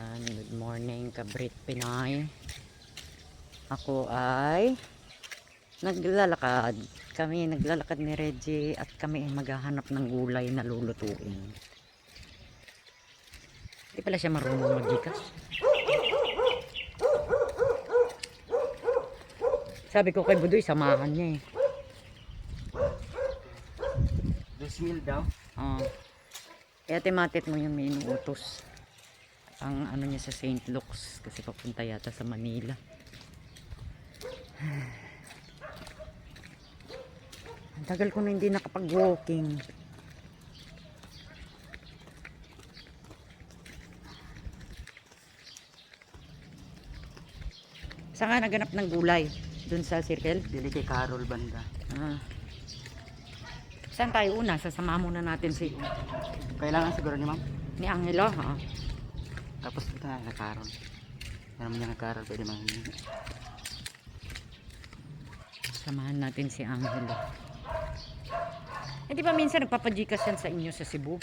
Good morning, Kabrit Pinay. Ako ay naglalakad. Kami naglalakad ni Reggie at kami ay maghahanap ng gulay na lulutuin. Hindi pala siya marunong mag-Gcash. Sabi ko kay Budoy, samahan niya eh. 2,000 daw. Kaya timatit mo yung may inuutos. Ang ano niya sa St. Luke's kasi papunta yata sa Manila. Ang tagal ko na hindi nakapag-walking. Saan ka naganap ng gulay? Doon sa circle? Dili kay Carol banda. Saan tayo una? Sasama muna natin si Kailangan siguro ni ma'am. ni Angelo. Tapos ito na kay Carol. Alam niya kay Carol pwede manghingi. Samahan natin si Angelo. Eh di ba minsan nagpapajikas yan sa inyo sa Cebu?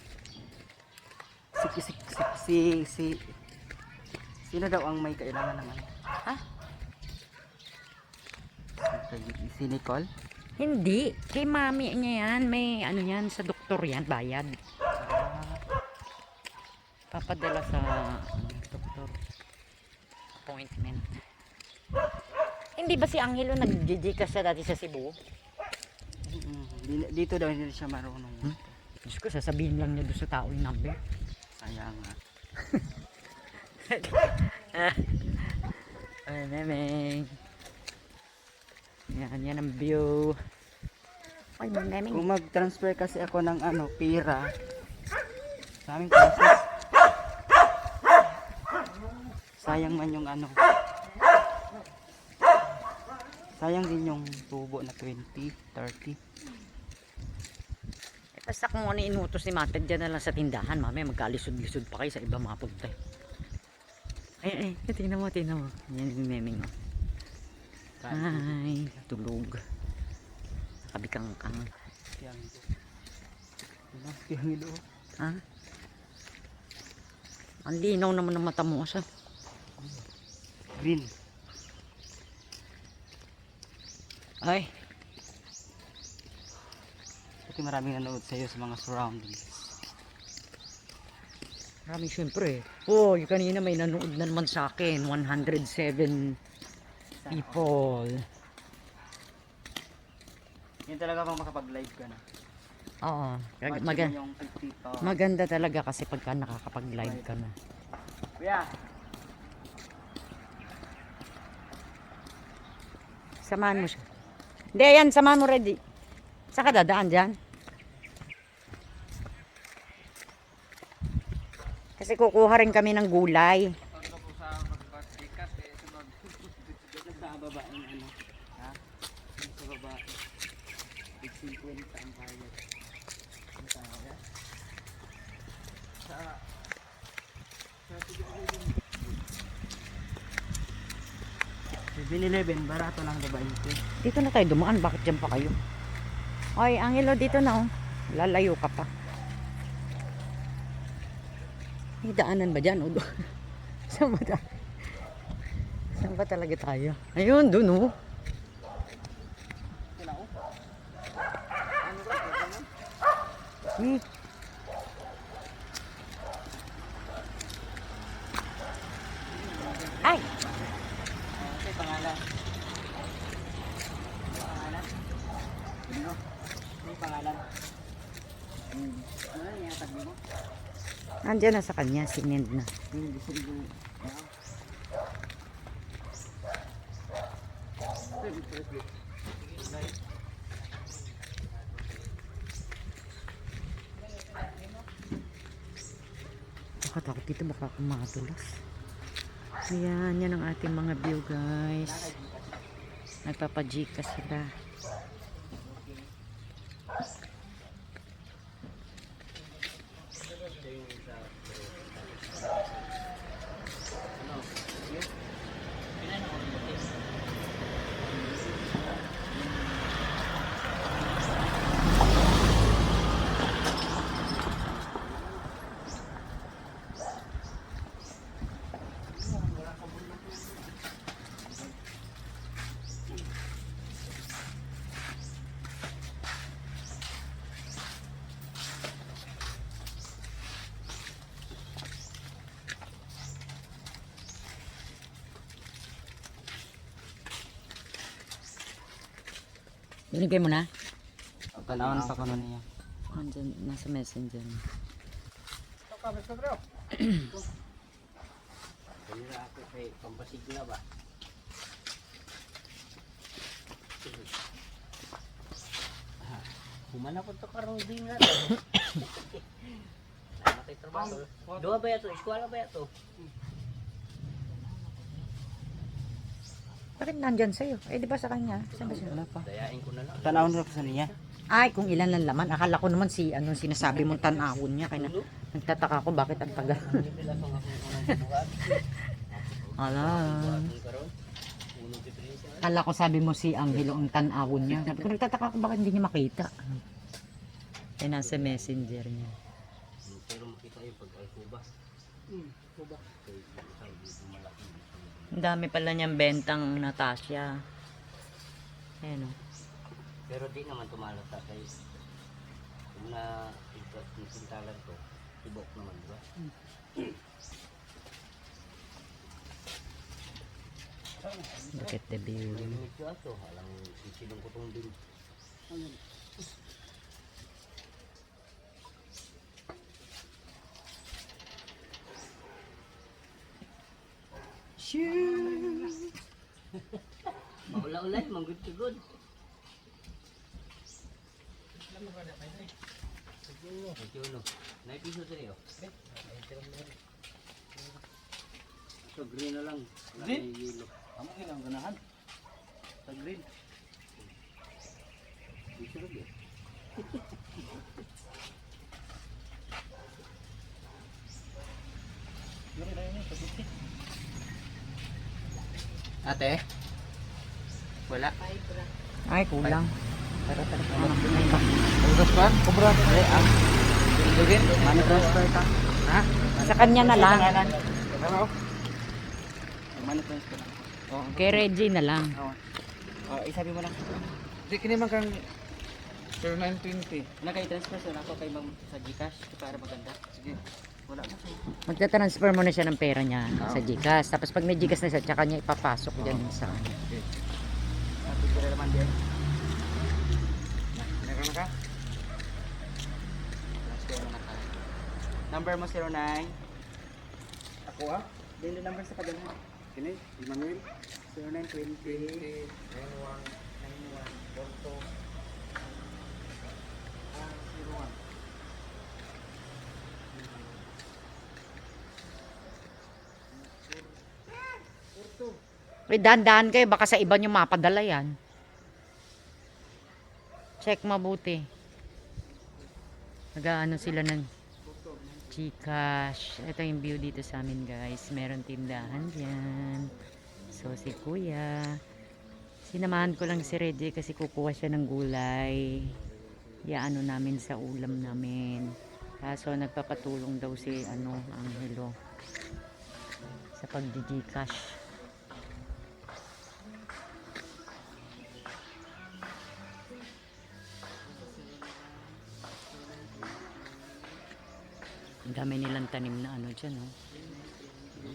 Sino daw ang may kailangan naman? Ha? Si Nicole? Hindi. Kay mami niya yan. May ano yan sa doktor yan. Bayad. Papadala sa doktor. Appointment. Hindi ba si Angelo nag-Gcash siya dati sa Cebu? Dito daw hindi siya marunong. Diyos ko, sasabihin lang niya doon sa tao yung number. Kaya nga. Ay, memeng. Yan ang view. Ay, memeng. Kung mag-transfer kasi ako ng pera sa aming process, sayang man yung sayang din yung tubo na 20, 30. Basta kung ano inutos ni Mated dyan na lang sa tindahan, mamaya magkalisod-lisod pa kayo sa iba mga punta. Ay, tingnan mo. Yan yung memeng. Ay, tulog. Kabikang-kang. Tiyangilo. Ha? Ang linaw naman ng mata mo sa. Green. Ay, Kasi maraming nanood sa'yo sa mga surroundings. maraming syempre. Oh, yung kanina may nanood na naman sa akin. 107 people. Yan talaga pang makapag-live ka na. Oo. Watching mo yung 50 pa. Maganda talaga kasi pagka nakakapag-live ka na. Kuya! Samahan mo siya. Hindi, yan. Samahan mo ready. Saan ka dadaan dyan? Kasi kukuha rin kami ng gulay. Sa baba ang ha? Sa baba. 50 ang kaya. Ang kaya. Sa 7-Eleven, barato lang diba ito? Dito na tayo dumaan. Bakit dyan pa kayo? Ay, Angelo, dito na oh. Lalayo ka pa. May daanan ba dyan? O, saan ba tayo? Saan ba talaga tayo? Ayun, dun oh. Hmm. Ay! Okay, pangalan. Pangalan? Ano? May pangalan. Ano yung tag mo? Nandiyan na sa kanya, sinend na. Hindi ko. Nakatakot dito, baka kumatulas. Ayan, yan ang ating mga view guys. Nagpapajikas sila. Binigay mo na? Tanawin pa ko nun niya. Andyan, nasa messenger. Kanina ako kay pampasigla ba? Humana po ito karong din nga. Namatay trabaho. Dua ba ito? Eskwala ba ito? Bakit nandyan sa'yo? Eh, di ba sa kanya? Saan ba siya? Wala pa. Dayain ko na lang. Tanawin ko sa niya. Ay, kung ilan lang laman. Akala ko naman si, ano, sinasabi mong tanawon niya. Kaya nagtataka ko bakit ang tagal. Ala. Akala ko sabi mo si Angelo ang tanawon niya. Sabi ko, nagtataka ko bakit hindi niya makita. Kaya nasa messenger niya. Pero makita yung pag-alkuba. Kuba. Ang dami pala niyang bentang Natasha. Ayan o. Pero di naman tumalata kay kung na pintalan ko, tibok naman, di ba? Look at the view. Limit ko ato, alang sisilong ko tong din. Maula-ulay, manggod-tugod. Ito no. Naipiso sa'yo. So green na lang. Green? Amo ilang ganahan. Sa green. Piso rin yun. Ate? Wala. Ay, kulang. Pero talaga. Ugas pa? Kubra. Ay, Dugin? Money transfer ka? Ha? Sa kanya na lang. Ano? Money transfer lang. Oo. Kay Reggie na lang. Oo. Isabi mo lang. Di kini man kang 920. Naka-transfer sa ako kay ma'am sa Gcash para maganda. Sige. Wala mo sa'yo. Magta-transfer muna siya ng pera niya sa GCash. Tapos pag may GCash na siya, tsaka niya ipapasok dyan sa kanya. Sabi ko na naman din. Meron na ka? Transfer mo na ka. Number mo 09. Ako ah? Din yung number sa kadalahan. Kini, Emmanuel. 0920. 9142. Uy, dahan-dahan kayo. Baka sa iba niyo mapadala yan. Check mabuti. Nag-ano sila ng GCash. Ito yung view dito sa amin, guys. Meron tindahan dyan. So, si Kuya. Sinamahan ko lang si Reggie kasi kukuha siya ng gulay. Yaano namin sa ulam namin. Kaso nagpapatulong daw si Angelo sa pag-GCash. Ang dami nilang tanim na dyan, oh.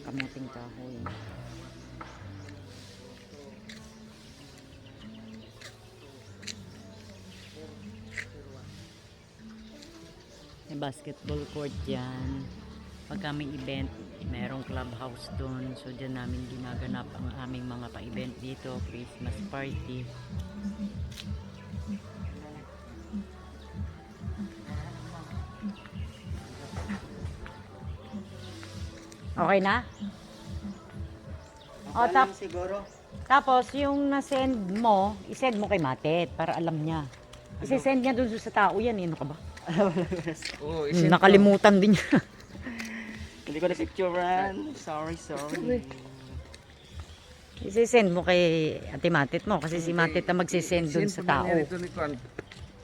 Kamuting kahoy. May basketball court dyan. Pagka may event, merong clubhouse doon. So, dyan namin ginaganap ang aming mga pa-event dito. Christmas party. Okay na? O, Siguro. tapos, yung na-send mo, isend mo kay Matet para alam niya. Isesend niya doon sa tao yan, eh. Ano ka ba? Oo, Nakalimutan din niya. Hindi ko na picturean. Sorry. Isesend mo kay Ate Matet mo kasi si Matet na magsisend doon sa tao Ito ni Kwan.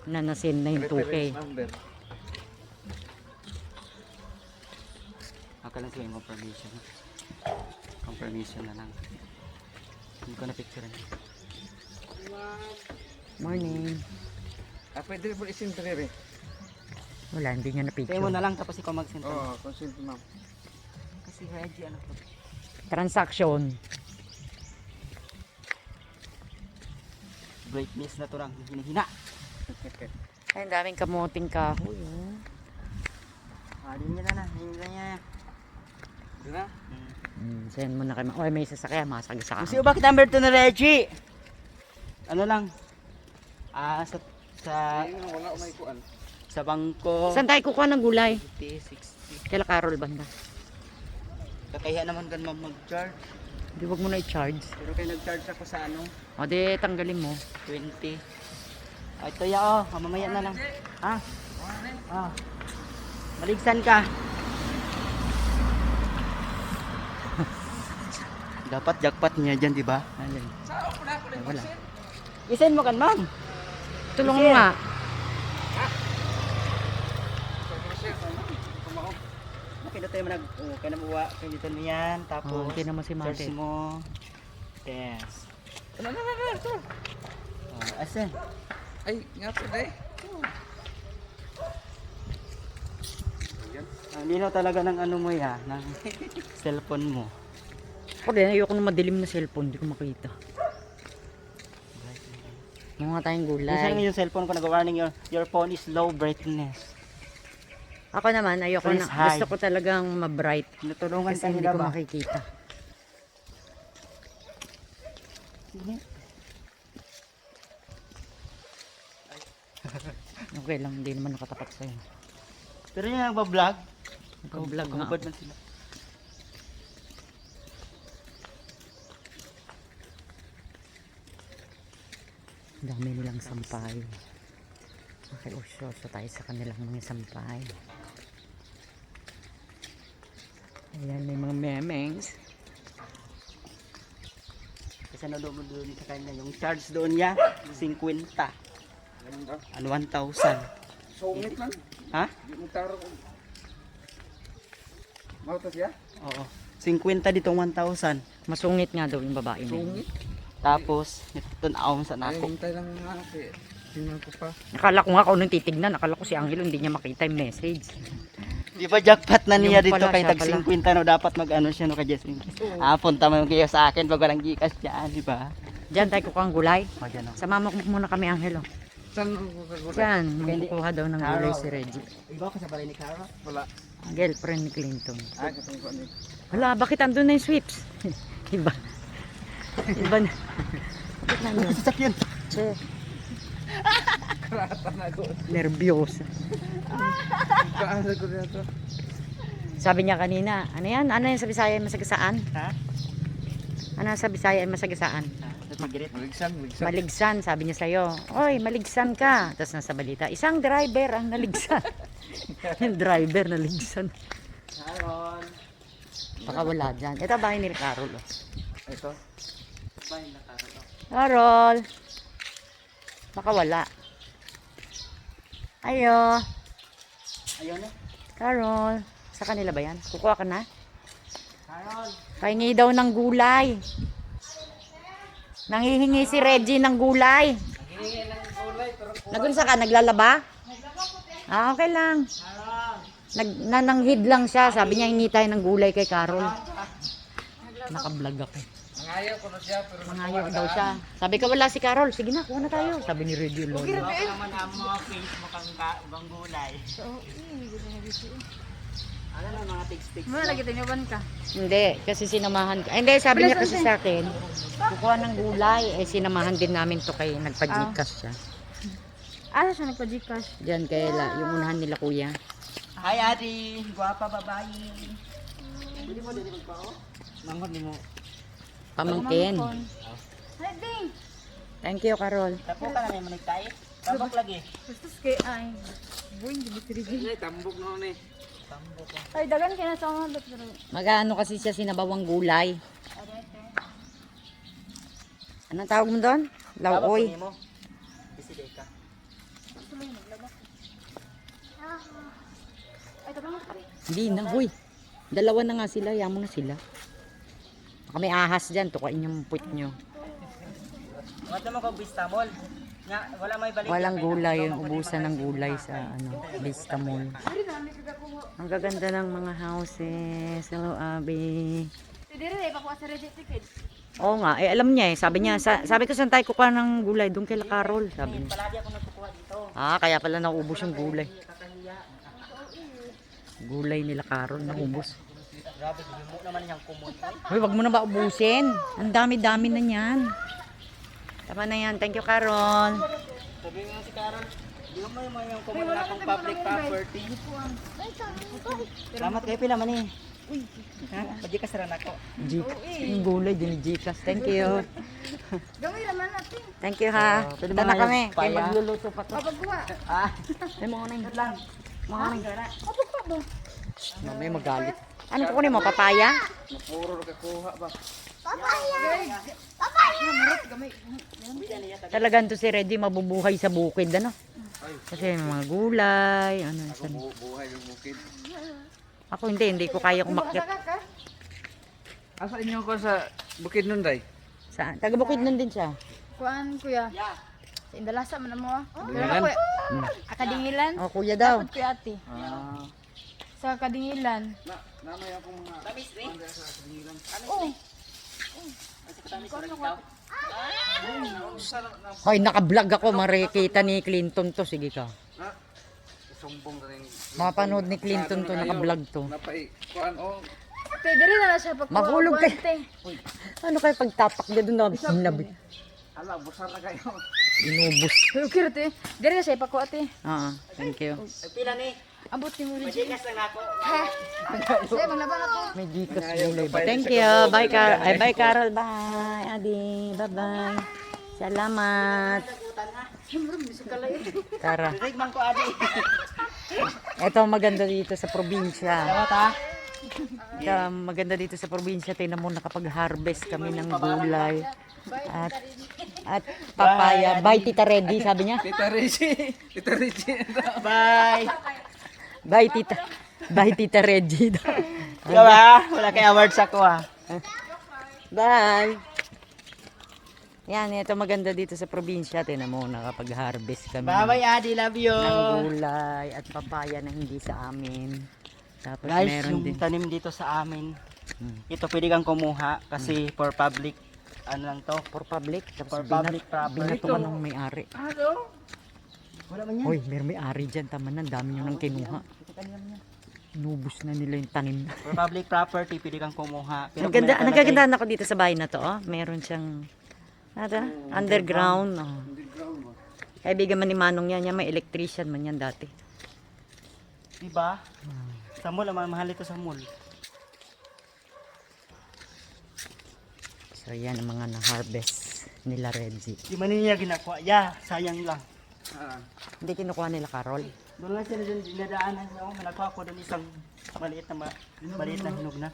na na-send na yung 2K. Reference number. Ako lang sa'yo yung confirmation. Confirmation na lang. Hindi ko na picturean. Morning. Pwede mo isin rin. Wala, hindi niya Sa'yo na-picture. mo na lang tapos ikaw mag-send. Oo, consent ma'am. Kasi Reggie, ano ko. Transaction. brightness na to lang hinihina. Ay, ang daming kamuting kahoy. Oh. Din niya na. Hinihina niya. Diba? Send mo na kayo. Oy, may sasakyan. Masagasaan. Kasi bakit number 2 na Reggie? Ano lang? Sa Wala may kuan. sa bangko. Saan tayo kukuha ng gulay? 50, 60. Kaila Carol banda. Kakahiya naman gan ma'am mag-charge. Di wag mo na i-charge. Pero kayo nag-charge ako sa ano? O di tanggalin mo. 20. Ito ya oh, mamaya na lang. Ha? Maligsan ka. Dapat jackpot niya diyan, di ba? Alin? Wala. Isend mo kan, ma'am. Tulungan mo nga. Kaya tayo manag kaya namuwa kaya dito niyan tapos Hindi naman si Mate. search mo. Yes. Asan? Ay, nga po day. Ang linaw talaga ng ano mo ya, ng cellphone mo. Ako din, ayoko ng madilim na cellphone. Hindi ko makita. Mga tayong Minsan gulay. yung cellphone ko nag-warning your phone is low brightness. Ako naman, ayoko Please na. hide. Gusto ko talagang ma-bright. Tinutulungan Kasi ka hindi nila ko ba? makikita. Okay lang, hindi naman nakatapat sa'yo. Pero yung nagbablog, Nag-vlog nga. kumubad man sila. Ang dami nilang sampay. Okay, usyoso tayo sa kanilang mga sampay. Ayan, may mga memengs. Kasi nalobo doon sa kanya, yung charge doon niya, 50. Ganun daw. Ano, 1,000. Sungit lang. Ha? Di mo taro. Mautos ya? Oo. 50 ditong 1,000. Masungit nga daw yung babae na yun. Sungit. Tapos, nitutunaw sa Ay, nako. hintay lang nga kasi. Tingnan ko pa. Nakala ko nga kung nung titignan, nakala ko si Angelo hindi niya makita yung message. Di ba jackpot na niya Yung dito pala, kay siya tag pala. 50 no dapat mag-ano siya no kay Jessie. Punta mo kayo sa akin pag walang gikas diyan, di ba? Diyan tayo kukuha ng gulay. O diyan oh. Sama mo muna kami, Angelo. Saan ko kagulay? Diyan, Hindi. kukuha daw ng gulay si Reggie. Iba ka sa balay ni Cara? Wala. Girlfriend ni Clinton. Ah, katong kuan ni. Hala, bakit andun na yung sweeps? Iba. Iba na. Bakit nandun? Sasakyan. Che, Karata na ko. nervyosa. Kaasa ko dito. Sabi niya kanina, ano yan? Ano yan sa Bisaya ay masagasaan? Ha? Ano sa Bisaya ay masagasaan? Magirit. Maligsan. Maligsan, sabi niya sa'yo. Oy, maligsan ka. Tapos nasa balita, isang driver ang naligsan. Yung driver naligsan. Haron. Baka wala dyan. Ito bahay ni Carol. Oh. Ito. Bye na Cara. Carol. Baka wala. Ayo. Ayun na. Carol. Sa kanila ba yan? Kukuha ka na? Haron. Pahingi daw ng gulay. Nangihingi si Reggie ng gulay. Nagunsa ka? Naglalaba? Ah, okay lang. Nananghid lang siya. Sabi niya, hingi tayo ng gulay kay Carol. Nakablog ako. Nangayaw ko na siya pero Mangayaw daw siya. Sabi ko, wala si Carol. Sige na, kuha na tayo. Sabi ni Reggie Lolo. Baka naman ang mga face mo kang bang gulay. Ano lang mga tigs-tigs. Hindi, kasi sinamahan ka. Hindi, sabi niya kasi sa akin, kukuha ng gulay. Eh, sinamahan din namin to kay nagpa-Gcash siya. Ah, siya nagpa-Gcash. Diyan kay yung unahan nila kuya. Hi Adi, guwapa babae. Hindi mo din magpao? Manghod mo. Pamangkin. Ay, ding! Thank you, Carol. Tapo ka na may manigtay. Tabok lagi. Bastos kay ay. Buing, di bitiri. ay tambok na ni. Tambok. Ay, dagan kaya sa mga pero. Mag-ano kasi siya sinabawang gulay. Anong tawag mo doon? Lauoy. mo. Busy day ka. Ay, tabang mo. Hindi na, huy. Dalawa na nga sila, yamo na sila. Baka may ahas dyan, tukain yung puwit nyo. Wala mo ko bistamol. Nga, wala may balik. Walang gulay, yung ubusan ng gulay sa Vista Mall. Ang gaganda ng mga houses. Hello, Abby. Sige rin, pakuha sa Reddit ticket. Oo nga, eh alam niya eh. Sabi niya, sabi ko saan tayo kukuha ng gulay? Doon kay La Carol, sabi niya. Palagi ako nagkukuha dito. Ah, kaya pala naubos yung gulay. Gulay ni La Carol, naubos. Grabe, mo naman yung kumot. Hoy, wag mo na ba ubusin? Ang dami-dami na niyan. Tama na yan. Thank you, Carol. Sabi nga si Carol, di mo yung kumot na akong public property. Salamat kayo pila man eh. Ha? Pwede ka saran ako. Yung gulay din ni Gcash. Thank you. Gamay naman natin. Thank you ha. Pwede Punta ba na kami. yung Kaya paya? magluluto pa to. Papagawa. Ah, Ay, mga nang. lang. Mga nang. Papagawa ba? Mamaya magalit. Ano kukunin mo? Papaya? Puro kakuha ba? Talagang to si Reggie mabubuhay sa bukid. Ano? Kasi may mga gulay. Ano, saan? Buhay yung bukid. Ako hindi ko kaya kumakyat. Asa inyo ko sa bukid nun, day? Saan? Taga bukid nun din siya. Kuan kuya. Sa Indalasa man mo. Dingilan? Kuya. Akadingilan. Oh, kuya daw. Dapat kuya ate. Ah. Sa Kadingilan. Namay akong mga... Oh. Hoy, naka-vlog ako. Marikita ni Clinton to. Sige ka. Sumbong na rin. Mapanood ni Clinton to. Naka-vlog to. Napai... Kuan, oh. Te, diri na siya pagkuha. Mahulog kuwan, kayo. te. Ano kayo pagtapak niya doon na sinabi? Ala, busar na kayo. Inubos. Pero kira te. Diri na siya pagkuha te. Thank you. Pila ni? Ambot ni mo rin. Pwede ka lang ako. Sige, maglaban ako. May gikas gulay ba? Thank you. Bye, Carol. Ay, bye, Carol. Bye, Adi. Bye-bye. Salamat. Tara. Rigman ko adi. Ito ang maganda dito sa probinsya. Salamat ha. Ito ang maganda dito sa probinsya. Tingnan mo, nakapag-harvest kami ng gulay. At papaya. Bye, Tita Reddy, sabi niya. Tita Richie. Tita Richie. Bye. Bye, Tita. Bye, Tita Reggie. Ikaw ha? Wala kay awards ako ha. Bye. Yan, ito maganda dito sa probinsya. Tingnan mo, nakapag-harvest kami Bye-bye adi, love you. ng gulay at papaya na hindi sa amin. Tapos Guys, meron yung din. tanim dito sa amin. Ito pwede kang kumuha kasi for public ano lang to. For public. Tapos For public property. binatuman ng may-ari. Ano? Wala man yan. Hoy, may may-ari dyan. Tama na, dami nyo nang kinuha. Inubos na nila yung tanim. For public property, pwede kang kumuha. Pero Naganda, meron talaga nagagandaan ako dito sa bahay na to. Oh. Meron siyang underground. Oh. Kaibigan man ni Manong yan. Yan may electrician man yan dati. Diba? Sa mall, mahal ito sa mall. So yan ang mga na-harvest nila Reggie. Di man niya ginakuha. Yeah, sayang lang. Hindi kinukuha nila Carol. Doon lang sila dun dinadaanan. No? Nakuha ko doon isang maliit na hinog na.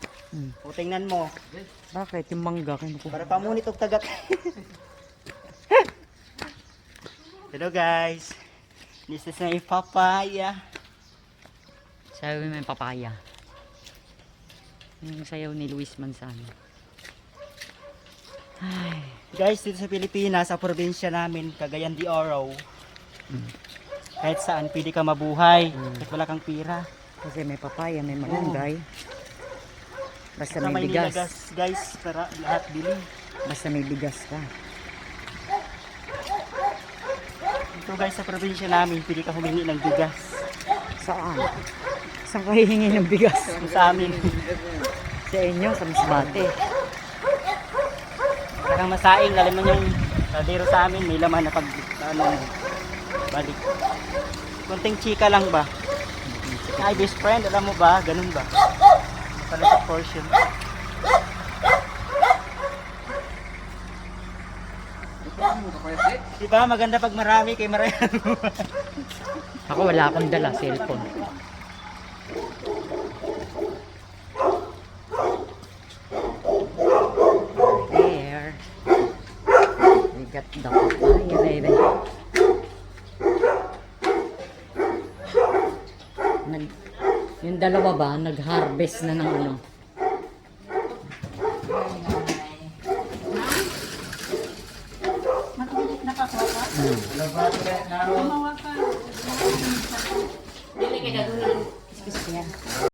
O tingnan mo. Bakit? Yung mangga kinukuha. Para pamunit og tagak. Hello guys. This is my papaya. Sabi may papaya. Yung sayaw ni Luis Manzano. Ay, Guys, dito sa Pilipinas, sa probinsya namin, Cagayan de Oro. Kahit saan pwede ka mabuhay. Kahit wala kang pira. kasi may papaya, may malunggay. Basta Sa may Maynila bigas. guys, para lahat bili. Basta may bigas ka. Ito guys, sa probinsya namin, pwede ka humingi ng bigas. Saan? Saan ka hihingi ng bigas? Sa amin. Sa inyo, sa Masbate. Parang masaing, alam mo yung kaldero sa amin, may laman na pag balik. Kunting chika lang ba? Hi best friend, alam mo ba? Ganun ba? Para sa portion. Diba maganda pag marami kay marami. Ako wala akong dala, cellphone. There. We got the papaya, baby. Yung dalawa ba, nag-harvest na ng ano?